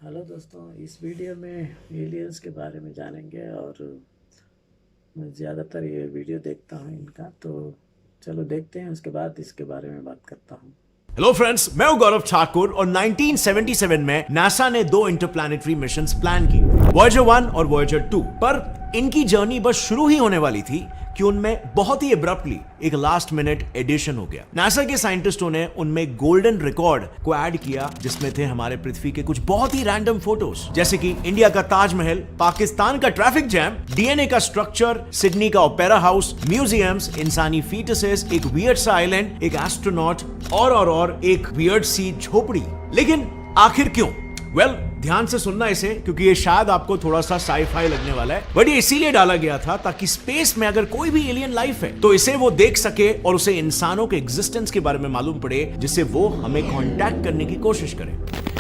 Hello दोस्तों, इस video में एलियंस के बारे में जानेंगे और मैं ज़्यादातर ये वीडियो देखता हूँ इनका, तो चलो देखते हैं, उसके बाद इसके बारे में बात करता हूँ। हेलो फ्रेंड्स, मैं हूं गौरव ठाकुर और 1977 में नासा ने दो इंटरप्लैनेटरी मिशंस प्लान की, वॉयेजर 1 और वॉयेजर 2। पर इनकी जर्नी बस शुरू ही होने वाली थी कि उनमें बहुत ही एब्रप्टली एक लास्ट मिनट एडिशन हो गया। नासा के साइंटिस्टों ने उनमें गोल्डन रिकॉर्ड को ऐड किया, जिसमें थे हमारे पृथ्वी के कुछ बहुत ही रैंडम फोटोज, जैसे कि इंडिया का ताजमहल, पाकिस्तान का ट्रैफिक जैम, डीएनए का स्ट्रक्चर, सिडनी का ओपेरा हाउस, म्यूजियम्स, इंसानी फीटसेस, एक वियर्ड सा आइलैंड, एक एस्ट्रोनॉट और एक वियर्ड सी झोपड़ी। लेकिन आखिर क्यों? ध्यान से सुनना इसे, क्योंकि ये शायद आपको थोड़ा सा साई-फाई लगने वाला है, बट ये इसीलिए डाला गया था ताकि स्पेस में अगर कोई भी एलियन लाइफ है तो इसे वो देख सके और उसे इंसानों के एग्जिस्टेंस के बारे में मालूम पड़े, जिससे वो हमें कांटेक्ट करने की कोशिश करे।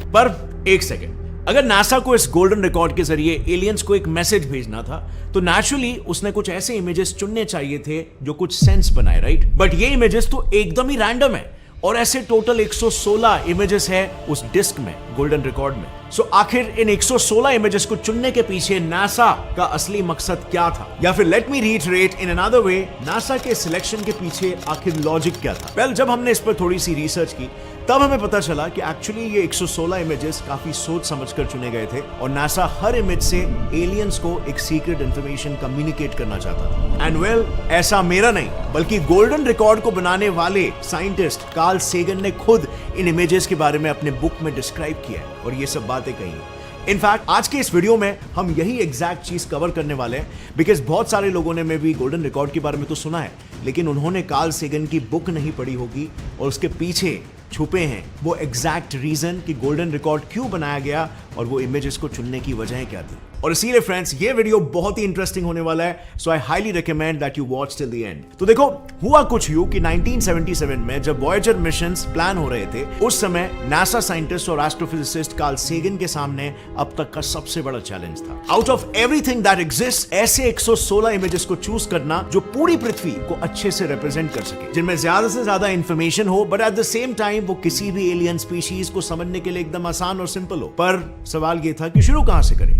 पर एक सेकेंड, अगर नासा को इस गोल्डन रिकॉर्ड के जरिए एलियंस को एक मैसेज भेजना था तो नेचुरली उसने कुछ ऐसे इमेजेस चुनने चाहिए थे जो कुछ सेंस बनाए, राइट? बट ये इमेजेस तो एकदम ही रैंडम है और ऐसे टोटल 116 इमेजेस है उस डिस्क में, गोल्डन रिकॉर्ड में। सो आखिर इन 116 इमेजेस को चुनने के पीछे नासा का असली मकसद क्या था? या फिर let me reiterate in another way, NASA के सिलेक्शन के पीछे आखिर लॉजिक क्या था? वेल, जब हमने इस पर थोड़ी सी रिसर्च की तब हमें पता चला कि एक्चुअली ये 116 इमेजेस काफी सोच समझकर चुने गए थे और नासा हर इमेज से एलियंस को एक सीक्रेट इंफॉर्मेशन कम्युनिकेट करना चाहता था। एंड वेल, ऐसा मेरा नहीं बल्कि गोल्डन रिकॉर्ड को बनाने वाले साइंटिस्ट कार्ल सेगन ने खुद इन इमेजेस के बारे में अपने बुक में डिस्क्राइब किया है और ये सब बातें कही। इनफैक्ट आज के इस वीडियो में हम यही एग्जैक्ट चीज कवर करने वाले हैं, बिकॉज बहुत सारे लोगों ने मे भी गोल्डन रिकॉर्ड के बारे में तो सुना है, लेकिन उन्होंने कार्ल सेगन की बुक नहीं पढ़ी होगी और उसके पीछे छुपे हैं वो एग्जैक्ट रीजन कि गोल्डन रिकॉर्ड क्यों बनाया गया और वो इमेजेस को चुनने की वजह क्या थी। और इसीलिए फ्रेंड्स, ये वीडियो बहुत ही इंटरेस्टिंग होने वाला है, so I highly recommend that you watch till the end. तो देखो, हुआ कुछ यूं कि 1977 में जब वॉयेजर मिशंस प्लान हो रहे थे, उस समय नासा साइंटिस्ट और एस्ट्रोफिजिसिस्ट कार्ल सेगन के सामने अब तक का सबसे बड़ा चैलेंज था, out of everything that exist, ऐसे 116 इमेजेस को चूज करना जो पूरी पृथ्वी को अच्छे से रिप्रेजेंट कर सके, जिनमें ज्यादा से ज्यादा इंफॉर्मेशन हो but at the same time वो किसी भी एलियन स्पीशीज को समझने के लिए एकदम आसान और सिंपल हो। पर सवाल ये था कि शुरू कहां से करें?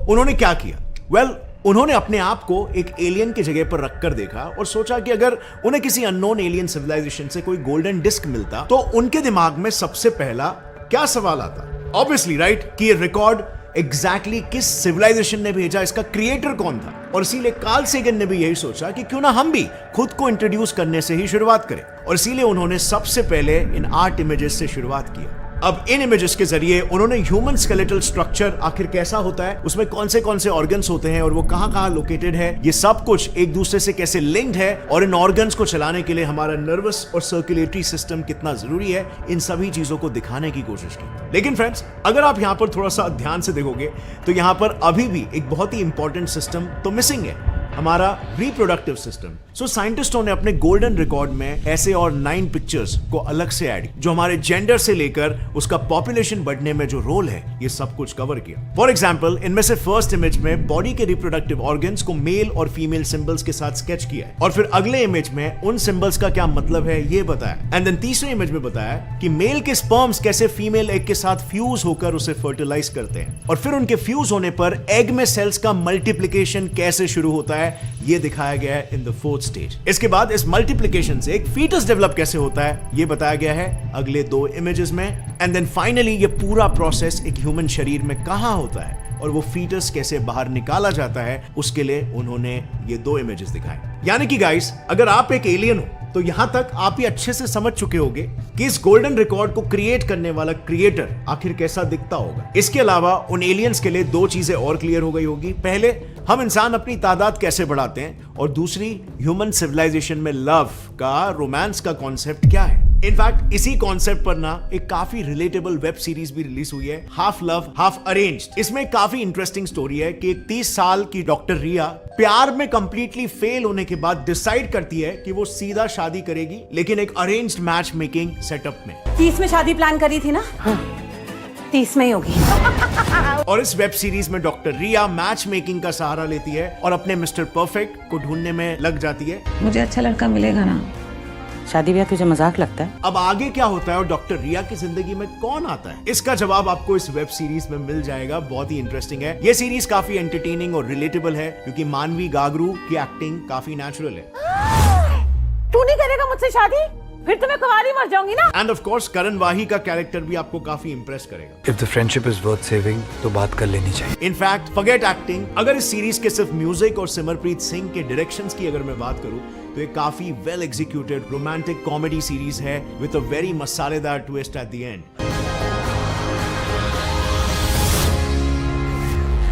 उन्होंने क्या किया? उन्होंने अपने आप को एक एलियन की जगह पर रखकर देखा और सोचा कि अगर उन्हें किसी अननोन एलियन सिविलाइजेशन से कोई गोल्डन डिस्क मिलता तो उनके दिमाग में सबसे पहला क्या सवाल आता? ऑब्वियसली राइट, कि ये रिकॉर्ड एग्जैक्टली किस सिविलाइजेशन ने भेजा, इसका क्रिएटर कौन था? और इसीलिए कार्ल सेगन ने भी यही सोचा कि क्यों ना हम भी खुद को इंट्रोड्यूस करने से ही शुरुआत करें, और इसीलिए उन्होंने सबसे पहले इन 8 इमेजेस से शुरुआत की। अब इन इमेजेस के जरिए उन्होंने ह्यूमन स्केलेटल स्ट्रक्चर आखिर कैसा होता है, उसमें कौन से ऑर्गन्स होते हैं और वो कहां लोकेटेड है, ये सब कुछ एक दूसरे से कैसे लिंक्ड है, और इन ऑर्गन्स को चलाने के लिए हमारा नर्वस और सर्कुलेटरी सिस्टम कितना जरूरी है, इन सभी चीजों को दिखाने की कोशिश की। लेकिन फ्रेंड्स, अगर आप यहां पर थोड़ा सा ध्यान से देखोगे तो यहां पर अभी भी एक बहुत ही इंपॉर्टेंट सिस्टम तो मिसिंग है, हमारा रिप्रोडक्टिव सिस्टम। सो साइंटिस्टों ने अपने गोल्डन रिकॉर्ड में ऐसे और 9 पिक्चर्स को अलग से ऐड, जो हमारे जेंडर से लेकर उसका पॉपुलेशन बढ़ने में जो रोल है, ये सब कुछ कवर किया। फॉर एग्जांपल, इनमें से फर्स्ट इमेज में बॉडी के रिप्रोडक्टिव ऑर्गन्स को मेल और फीमेल सिंबल्स के साथ स्केच किया है, और फिर अगले इमेज में उन सिंबल्स का क्या मतलब है ये बताया, एंड देन तीसरे इमेज में बताया कि मेल के स्पर्म्स कैसे फीमेल एग के साथ फ्यूज होकर उसे फर्टिलाइज करते हैं, और फिर उनके फ्यूज होने पर एग में सेल्स का मल्टीप्लिकेशन कैसे शुरू होता है, ये दिखाया गया है इन द 4th स्टेज। इसके बाद इस मल्टीप्लिकेशन से एक फीटस डेवलप कैसे होता है, ये बताया गया है अगले 2 इमेजेस में, एंड देन फाइनली ये पूरा प्रोसेस एक ह्यूमन शरीर में कहां होता है और वो फीटस कैसे बाहर निकाला जाता है, उसके लिए उन्होंने ये 2 इमेजेस दिखाए। यानी कि गाइस, अगर आप एक एलियन हो तो यहां तक आप ही अच्छे से समझ चुके होंगे कि इस गोल्डन रिकॉर्ड को क्रिएट करने वाला क्रिएटर आखिर कैसा दिखता होगा। इसके अलावा उन एलियंस के लिए 2 चीजें और क्लियर हो गई होगी। पहले, हम इंसान अपनी तादाद कैसे बढ़ाते हैं, और दूसरी, ह्यूमन सिविलाइजेशन में लव का, रोमांस का कॉन्सेप्ट क्या है। इनफैक्ट इसी कॉन्सेप्ट पर ना एक काफी रिलेटेबल वेब सीरीज भी रिलीज हुई है, हाफ लव हाफ अरेंज्ड। इसमें काफी इंटरेस्टिंग स्टोरी है कि एक 30 साल की डॉक्टर रिया प्यार में कंप्लीटली फेल होने के बाद डिसाइड करती है कि वो सीधा शादी करेगी, लेकिन एक अरेंज्ड मैच मेकिंग सेटअप में। 30 में शादी प्लान करी थी ना? हाँ। 30 में ही होगी। और इस वेब सीरीज में डॉक्टर रिया मैच मेकिंग का सहारा लेती है और अपने मिस्टर परफेक्ट को ढूंढने में लग जाती है। मुझे अच्छा लड़का मिलेगा ना शादी ब्याह तुझे मजाक लगता है? अब आगे क्या होता है और डॉक्टर रिया की जिंदगी में कौन आता है, इसका जवाब आपको इस वेब सीरीज में मिल जाएगा। बहुत ही इंटरेस्टिंग है ये सीरीज, काफी एंटरटेनिंग और रिलेटेबल है क्योंकि मानवी गागरू की एक्टिंग काफी नेचुरल है। तू नहीं करेगा मुझसे शादी? फिर तो मैं कुंवारी मर जाऊंगी ना। एंड ऑफ कोर्स करण वाही का कैरेक्टर भी आपको काफी इंप्रेस करेगा। If the friendship is worth saving, तो बात कर लेनी चाहिए। इनफैक्ट फॉरगेट एक्टिंग, अगर इस सीरीज के सिर्फ म्यूजिक और सिमरप्रीत सिंह के डायरेक्शंस की अगर मैं बात करूं तो ये काफी well executed romantic comedy series है विद अ वेरी मसालेदार ट्विस्ट एट द एंड।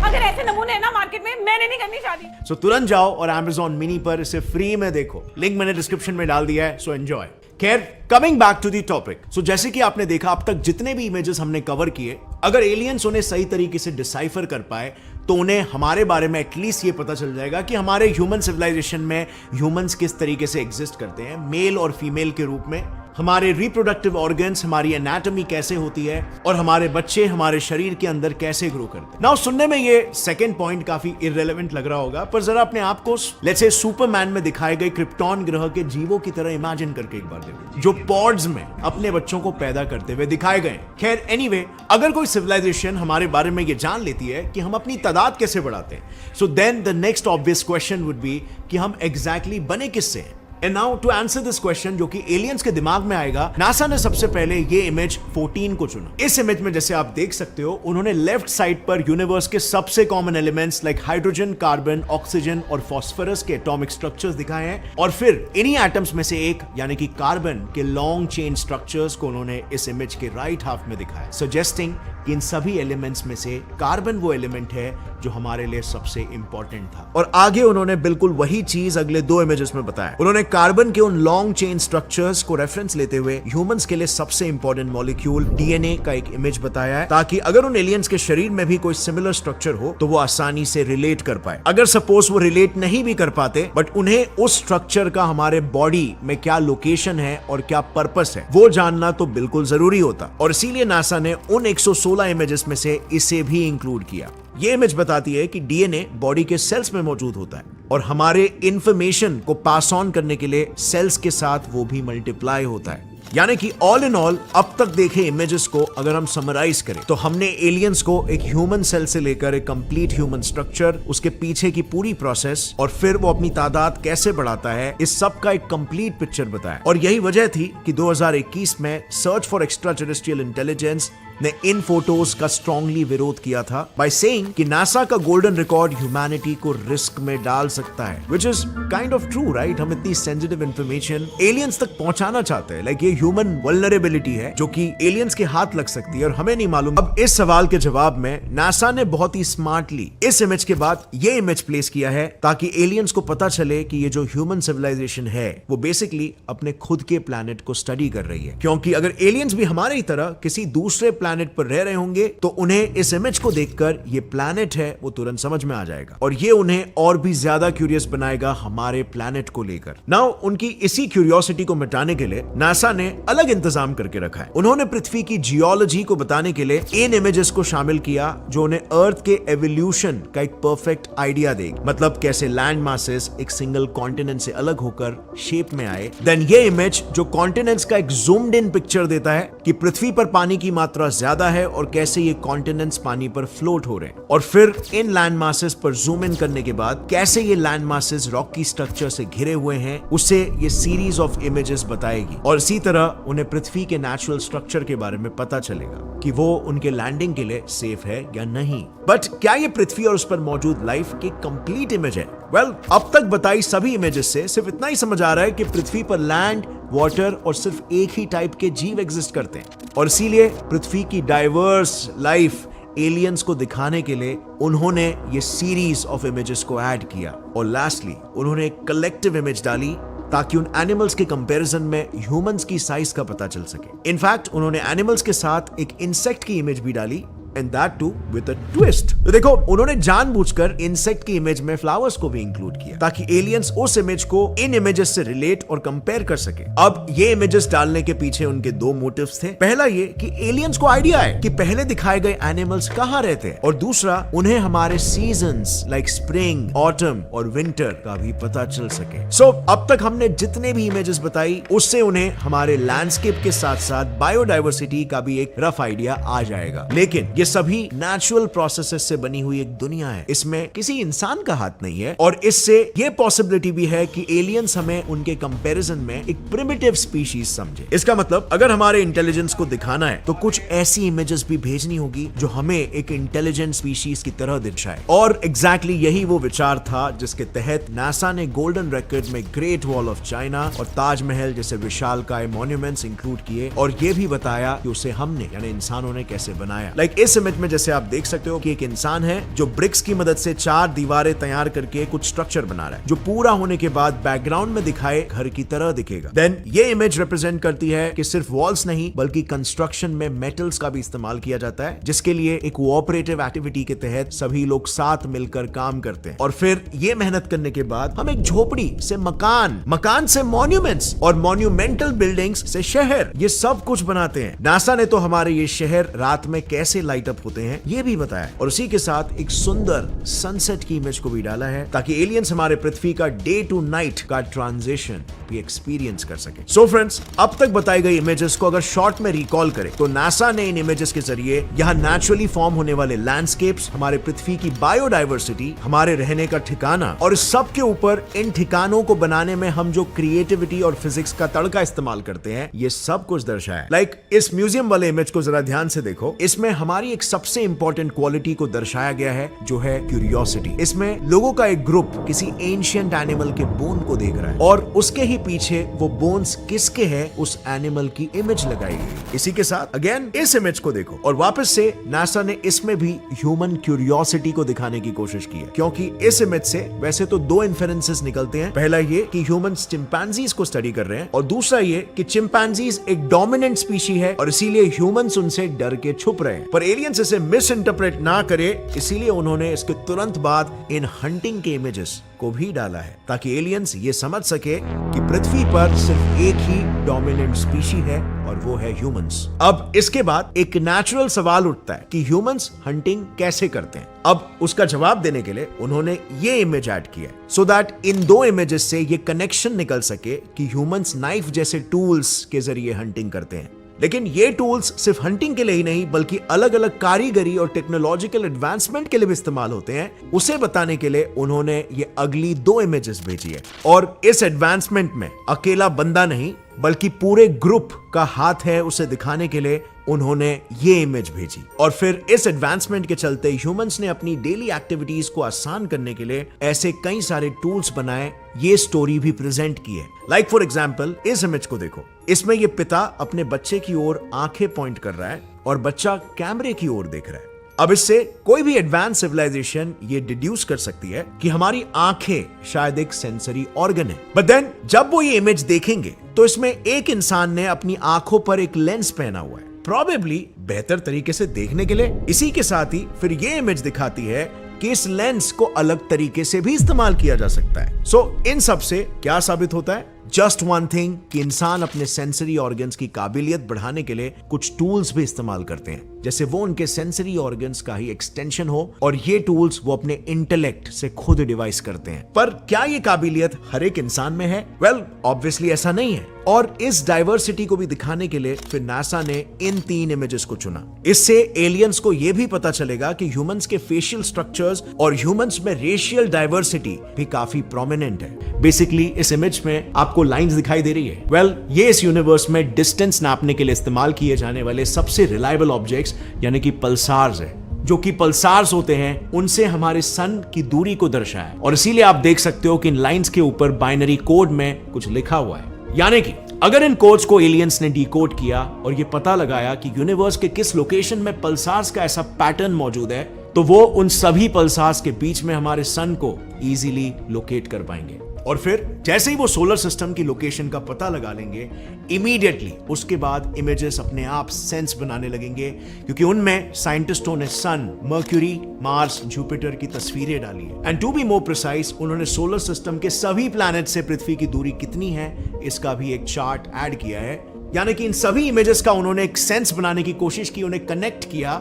अगर ऐसे नमूने हैं ना मार्केट में, मैंने नहीं करनी शादी। सो तुरंत जाओ और Amazon मिनी पर इसे फ्री में देखो, लिंक मैंने डिस्क्रिप्शन में डाल दिया है, सो एंजॉय। खैर, coming back to the topic, so जैसे कि आपने देखा अब तक जितने भी इमेजेस हमने कवर किए, अगर एलियंस उन्हें सही तरीके से डिसाइफर कर पाए तो उन्हें हमारे बारे में एटलीस्ट ये पता चल जाएगा कि हमारे ह्यूमन सिविलाइजेशन में ह्यूमंस किस तरीके से एग्जिस्ट करते हैं, मेल और फीमेल के रूप में, हमारे रिप्रोडक्टिव ऑर्गन्स, हमारी एनाटॉमी कैसे होती है और हमारे बच्चे हमारे शरीर के अंदर कैसे ग्रो करते हैं। नाउ सुनने में ये सेकंड पॉइंट काफी इररिलेवेंट लग रहा होगा, पर जरा अपने आप को लेट्स से सुपरमैन में दिखाए गए क्रिप्टॉन ग्रह के जीवों की तरह इमेजिन करके एक बार देखो, जो पॉड्स में अपने बच्चों को पैदा करते हुए दिखाए गए। खैर एनीवे, अगर कोई सिविलाइजेशन हमारे बारे में ये जान लेती है कि हम अपनी तादाद कैसे बढ़ाते हैं, so then the next obvious question would be कि हम एग्जैक्टली बने किससे हैं। And now to answer this question जो कि एलियंस के दिमाग में आएगा, नासा ने सबसे पहले ये इमेज 14 को चुना। इस इमेज में जैसे आप देख सकते हो, उन्होंने लेफ्ट साइड पर यूनिवर्स के सबसे common elements like hydrogen, carbon, oxygen और फास्फोरस के एटॉमिक स्ट्रक्चर्स दिखाए हैं और फिर इन्हीं एटम्स में से एक यानी कि कार्बन के लॉन्ग चेन स्ट्रक्चर्स को उन्होंने इस इमेज के राइट हाफ में दिखाया, सजेस्टिंग कि इन सभी एलिमेंट्स में से कार्बन वो एलिमेंट है जो हमारे लिए सबसे इंपॉर्टेंट था। और आगे उन्होंने बिल्कुल वही चीज अगले दो इमेजेस में बताया। उन्होंने कार्बन के उन लॉन्ग चेन स्ट्रक्चर्स को रेफरेंस लेते हुए ह्यूमंस के लिए सबसे इंपॉर्टेंट मॉलिक्यूल डीएनए का एक इमेज बताया है, ताकि अगर उन एलियंस के शरीर में भी कोई सिमिलर स्ट्रक्चर हो तो वो आसानी से रिलेट कर पाए। अगर सपोज वो रिलेट नहीं भी कर पाते, बट उन्हें उस स्ट्रक्चर का हमारे बॉडी में क्या लोकेशन है और क्या पर्पस है वो जानना तो बिल्कुल जरूरी होता, और इसीलिए नासा ने उन 116 इमेजेस में से इसे भी इंक्लूड किया। ये इमेज बताती है कि डीएनए बॉडी के सेल्स में मौजूद होता है और हमारे इंफॉर्मेशन को पास ऑन करने के लिए सेल्स के साथ वो भी मल्टीप्लाई होता है। यानी कि ऑल इन ऑल अब तक देखे इमेजेस को अगर हम समराइज करें तो हमने एलियंस को एक ह्यूमन सेल से लेकर एक कंप्लीट ह्यूमन स्ट्रक्चर, उसके पीछे की पूरी प्रोसेस और फिर वो अपनी तादाद कैसे बढ़ाता है, इस सब का एक कंप्लीट पिक्चर बताया। और यही वजह थी कि 2021 में search for extra terrestrial intelligence ने इन फोटोज का स्ट्रांगली विरोध किया था बाय सेइंग कि नासा का गोल्डन रिकॉर्ड ह्यूमैनिटी को रिस्क में डाल सकता है, which is kind of true, right? हम इतनी सेंसिटिव इंफॉर्मेशन एलियंस तक पहुंचाना चाहते हैं, लाइक ये ह्यूमन वल्नरेबिलिटी है जो कि एलियंस के हाथ लग सकती है और हमें नहीं मालूम। अब इस सवाल के जवाब में नासा ने बहुत ही स्मार्टली इस इमेज के बाद ये इमेज प्लेस किया है ताकि एलियंस को पता चले कि ये जो ह्यूमन सिविलाइजेशन है वो बेसिकली अपने खुद के प्लैनेट को स्टडी कर रही है, क्योंकि अगर एलियंस भी हमारे ही तरह किसी दूसरे प्लैनेट पर रह रहे होंगे तो उन्हें इस इमेज को देखकर ये प्लैनेट है वो तुरंत समझ में आ जाएगा और ये उन्हें और भी ज्यादा क्यूरियस बनाएगा हमारे प्लैनेट को लेकर। नाउ उनकी इसी क्यूरियोसिटी को मिटाने के लिए नासा ने अलग इंतजाम करके रखा है। उन्होंने पृथ्वी की जियोलॉजी को बताने के लिए इन इमेजेस को शामिल किया जो उन्हें अर्थ के एवोल्यूशन का एक परफेक्ट आइडिया देगी, मतलब कैसे लैंड मासेस एक सिंगल कॉन्टिनेंट से अलग होकर शेप में आए। देन ये इमेज जो कॉन्टिनेंट्स का एक जूम्ड इन पिक्चर देता है कि पृथ्वी पर पानी की मात्रा ज्यादा है और कैसे ये कॉन्टिनेंट्स पानी पर फ्लोट हो रहे हैं, और फिर इन लैंड मासेस पर जूम इन करने के बाद कैसे ये लैंड मासेस रॉकी स्ट्रक्चर से घिरे हुए हैं, उससे ये सीरीज ऑफ इमेजेस बताएगी और इसी तरह उन्हें पृथ्वी के नेचुरल स्ट्रक्चर के बारे में पता चलेगा कि वो उनके लैंडिंग के लिए सेफ है या नहीं। बट क्या ये पृथ्वी और उस पर मौजूद लाइफ की कंप्लीट इमेज है? वेल, अब तक बताई सभी इमेजेस से सिर्फ इतना ही समझ आ रहा है कि पृथ्वी पर लैंड, वाटर और सिर्फ एक ही टाइप के जीव एग्जिस्ट करते हैं और इसीलिए पृथ्वी की डाइवर्स लाइफ एलियंस को दिखाने के लिए उन्होंने ये सीरीज ऑफ इमेजेस को ऐड किया और लास्टली उन्होंने एक कलेक्टिव इमेज डाली ताकि उन एनिमल्स के कंपैरिजन में ह्यूमंस की साइज का पता चल सके। इनफैक्ट उन्होंने एनिमल्स के साथ एक इंसेक्ट की इमेज भी डाली and that too with a twist. तो देखो, उन्होंने जानबूझकर इंसेक्ट की इमेज में फ्लावर्स को भी इंक्लूड किया ताकि एलियंस उस इमेज को इन इमेजेस से रिलेट और कंपेयर कर सके। अब ये इमेजेस डालने के पीछे उनके दो मोटिव्स थे। पहला ये कि एलियंस को आइडिया है कि पहले दिखाए गए एनिमल्स कहां रहते हैं, और दूसरा उन्हें हमारे सीजन्स लाइक स्प्रिंग, ऑटम और विंटर का भी पता चल सके। सो अब तक हमने जितने भी इमेजेस बताई उससे उन्हें हमारे लैंडस्केप के साथ साथ बायोडाइवर्सिटी का भी एक रफ आइडिया आ जाएगा। लेकिन ये सभी नेचुरल प्रोसेसेस से बनी हुई एक दुनिया है, इसमें किसी इंसान का हाथ नहीं है, और इससे ये पॉसिबिलिटी भी है कि एलियंस हमें उनके कंपैरिजन में एक प्रिमिटिव स्पीशीज समझे। इसका मतलब अगर हमारे इंटेलिजेंस को दिखाना है तो कुछ ऐसी इमेजेस भी भेजनी होगी जो हमें एक इंटेलिजेंट स्पीशीज की तरह दर्शाए। और एग्जैक्टली यही वो विचार था जिसके तहत नासा ने गोल्डन रिकॉर्ड में ग्रेट वॉल ऑफ चाइना और ताजमहल जैसे विशालकाय मॉन्यूमेंट्स इंक्लूड किए, और ये भी बताया कि उसे हमने यानी इंसानों ने कैसे बनाया। लाइक इस इमेज में जैसे आप देख सकते हो कि एक इंसान है जो ब्रिक्स की मदद से 4 दीवारें तैयार करके कुछ स्ट्रक्चर बना रहा है जो पूरा होने के बाद बैकग्राउंड में दिखाए घर की तरह दिखेगा। देन ये इमेज रिप्रेजेंट करती है कि सिर्फ वॉल्स नहीं बल्कि कंस्ट्रक्शन में मेटल्स का भी इस्तेमाल किया जाता है, जिसके लिए एक कोऑपरेटिव एक्टिविटी के तहत सभी लोग साथ मिलकर काम करते हैं। और फिर ये मेहनत करने के बाद हम एक झोपड़ी से मकान, मकान से मॉन्यूमेंट्स और मॉन्यूमेंटल बिल्डिंग्स से शहर, ये सब कुछ बनाते हैं। नासा ने तो हमारे ये शहर रात में कैसे लाइट अप होते हैं ये भी बताया, और उसी के साथ एक सुंदर सनसेट की इमेज को भी डाला है ताकि एलियंस हमारे पृथ्वी का डे टू नाइट का ट्रांजिशन भी एक्सपीरियंस कर सके। सो फ्रेंड्स, अब तक बताई गई इमेजेस को अगर शॉर्ट में रिकॉल करें तो नासा ने इन इमेजेस के जरिए यहाँ नेचुरली फॉर्म होने वाले लैंडस्केप्स, हमारे पृथ्वी की बायोडाइवर्सिटी, हमारे रहने का ठिकाना, और इस सब के ऊपर इन ठिकानों को बनाने में हम जो क्रिएटिविटी और फिजिक्स का तड़का इस्तेमाल करते हैं ये सब कुछ दर्शाया। लाइक इस म्यूजियम वाले इमेज को जरा ध्यान से देखो, इसमें हमारी एक सबसे इंपॉर्टेंट क्वालिटी को दर्शाया गया है जो है क्यूरियोसिटी। इसमें लोगों का एक ग्रुप किसी एंशिएंट एनिमल के बोन को देख रहा है और उसके ही पीछे वो बोन्स किसके हैं उस एनिमल की इमेज लगाई गई। इसी के साथ अगेन इस इमेज को देखो और वापस से नासा ने इसमें भी ह्यूमन क्यूरियोसिटी को दिखाने की कोशिश की है, क्योंकि इस इमेज से वैसे तो दो इन्फेरेंसेस निकलते हैं। पहला ये कि ह्यूमंस चिंपैंजीज को स्टडी कर रहे हैं, और दूसरा ये कि चिंपैंजीज एक डोमिनेंट स्पीशी है और इसीलिए ह्यूमंस उनसे डर के छुप रहे हैं। पर एलियंस इसे मिस इंटरप्रेट ना करे, इसीलिए उन्होंने इसके तुरंत बाद इन हंटिंग के इमेजेस को भी डाला है ताकि एलियंस ये समझ सके कि पृथ्वी पर सिर्फ एक ही डोमिनेंट स्पीशी है और वो है ह्यूमंस। अब इसके बाद एक नेचुरल सवाल उठता है कि ह्यूमंस हंटिंग कैसे करते हैं। अब उसका जवाब देने के लिए उन्होंने ये इमेज ऐड किया सो दैट इन दो इमेजेस से ये कनेक्शन निकल सके कि ह्यूमंस नाइफ जैसे टूल्स के जरिए हंटिंग करते हैं। लेकिन ये टूल्स सिर्फ हंटिंग के लिए ही नहीं बल्कि अलग अलग कारीगरी और टेक्नोलॉजिकल एडवांसमेंट के लिए भी इस्तेमाल होते हैं। उसे बताने के लिए उन्होंने ये अगली दो इमेजेस भेजी है, और इस एडवांसमेंट में अकेला बंदा नहीं बल्कि पूरे ग्रुप का हाथ है उसे दिखाने के लिए उन्होंने ये इमेज भेजी। और फिर इस एडवांसमेंट के चलते ह्यूमंस ने अपनी डेली एक्टिविटीज को आसान करने के लिए ऐसे कई सारे टूल्स बनाए, ये स्टोरी भी प्रेजेंट की है। लाइक फॉर एग्जांपल इस इमेज को देखो, इसमें ये पिता अपने बच्चे की ओर आंखें पॉइंट कर रहा है और बच्चा कैमरे की ओर देख रहा है। अब इससे कोई भी एडवांस सिविलाइजेशन ये डिड्यूस कर सकती है कि हमारी आंखें शायद एक सेंसरी ऑर्गन है। बट देन जब वो ये इमेज देखेंगे तो इसमें एक इंसान ने अपनी आंखों पर एक लेंस पहना हुआ है, प्रोबेबली बेहतर तरीके से देखने के लिए। इसी के साथ ही फिर ये इमेज दिखाती है कि इस लेंस को अलग तरीके से भी इस्तेमाल किया जा सकता है। सो इन सब से क्या साबित होता है? जस्ट वन थिंग कि इंसान अपने सेंसरी ऑर्गन्स की काबिलियत बढ़ाने के लिए कुछ टूल्स भी इस्तेमाल करते हैं, जैसे वो उनके सेंसरी ऑर्गन्स का ही एक्सटेंशन हो, और ये टूल्स वो अपने इंटेलेक्ट से खुद डिवाइस करते हैं। पर क्या ये काबिलियत हर एक इंसान में है? वेल, ऑब्वियसली ऐसा नहीं है। और इस डाइवर्सिटी को भी दिखाने के लिए फिर नासा ने इन 3 इमेजेस को चुना। इससे एलियंस को यह भी पता चलेगा कि ह्यूमंस के फेशियल स्ट्रक्चर्स और ह्यूमंस में रेशियल डाइवर्सिटी भी काफी प्रोमिनेंट है। बेसिकली इस इमेज में आपको लाइंस दिखाई दे रही है। वेल, ये इस यूनिवर्स में डिस्टेंस नापने के लिए इस्तेमाल किए जाने वाले सबसे रिलायबल ऑब्जेक्ट्स यानी कि पल्सार्स है, जो कि पल्सार्स होते हैं उनसे हमारे सन की दूरी को दर्शाया, और इसीलिए आप देख सकते हो कि इन लाइंस के ऊपर बाइनरी कोड में कुछ लिखा हुआ है। यानी कि अगर इन कोड्स को एलियंस ने डिकोड किया और ये पता लगाया कि यूनिवर्स के किस लोकेशन में पल्सार्स का ऐसा पैटर्न मौजूद है, तो वो उन सभी पल्सार्स के बीच में हमारे सन को इजीली लोकेट कर पाएंगे। और फिर जैसे ही वो सोलर सिस्टम की लोकेशन का पता लगा लेंगे, इमीडिएटली उसके बाद इमेजेस अपने आप सेंस बनाने लगेंगे, क्योंकि उनमें साइंटिस्टों ने सन, मर्क्यूरी, मार्स, जुपिटर की तस्वीरें डाली है। And to be more precise, उन्होंने सोलर सिस्टम के सभी प्लैनेट से पृथ्वी की दूरी कितनी है इसका भी एक चार्ट ऐड किया है। यानी कि इन सभी इमेजेस का उन्होंने एक सेंस बनाने की कोशिश की, उन्हें कनेक्ट किया,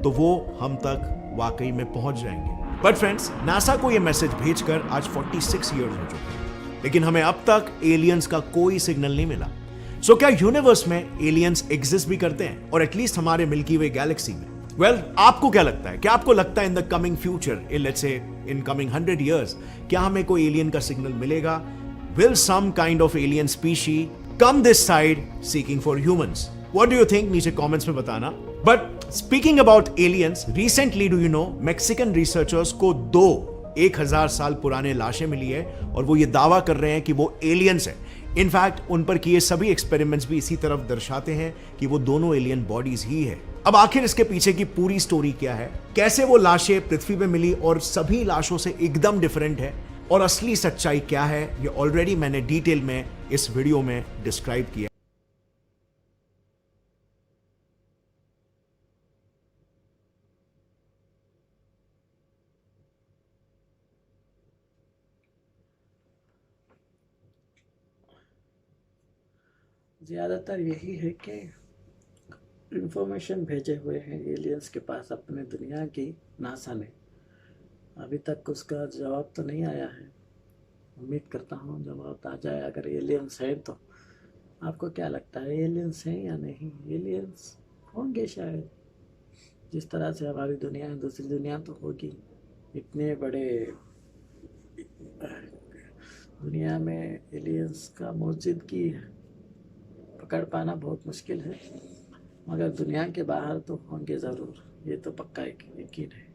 तो वो हम तक वाकई में पहुंच जाएंगे। बट फ्रेंड्स, नासा को ये मैसेज भेजकर आज 46 ईयर्स हो चुके हैं, लेकिन हमें अब तक एलियंस का कोई सिग्नल नहीं मिला। सो क्या यूनिवर्स में एलियंस एग्जिस्ट भी करते हैं, और एटलीस्ट हमारे मिल्की वे गैलेक्सी में? वेल, आपको क्या लगता है? क्या आपको लगता है in the coming future, let's say in coming 100 years, क्या हमें कोई एलियन का सिग्नल मिलेगा? Will some kind of alien species come this side seeking for humans? What do you think? नीचे कमेंट्स में बताना। But speaking about aliens, recently do you know Mexican researchers को 1000 साल पुराने लाशें मिली है, और वो ये दावा कर रहे हैं कि वो एलियंस है। इनफैक्ट उन पर किए सभी एक्सपेरिमेंट्स भी इसी तरफ दर्शाते हैं कि वो दोनों एलियन बॉडीज ही है। अब आखिर इसके पीछे की पूरी स्टोरी क्या है, कैसे वो लाशें पृथ्वी पे मिली और सभी लाशों से एकदम डिफरेंट है, और असली सच्चाई क्या है, ये ऑलरेडी मैंने डिटेल में इस वीडियो में डिस्क्राइब किया। ज़्यादातर यही है कि इंफॉर्मेशन भेजे हुए हैं एलियंस के पास अपने दुनिया की, नासा ने। अभी तक उसका जवाब तो नहीं आया है। उम्मीद करता हूँ जवाब आ जाए। अगर एलियंस हैं तो आपको क्या लगता है, एलियंस हैं या नहीं? एलियंस होंगे शायद, जिस तरह से हमारी दुनिया है, दूसरी दुनिया तो होगी। इतने बड़े दुनिया में एलियंस का मौजूदगी पकड़ पाना बहुत मुश्किल है, मगर दुनिया के बाहर तो होंगे ज़रूर, ये तो पक्का यकीन है।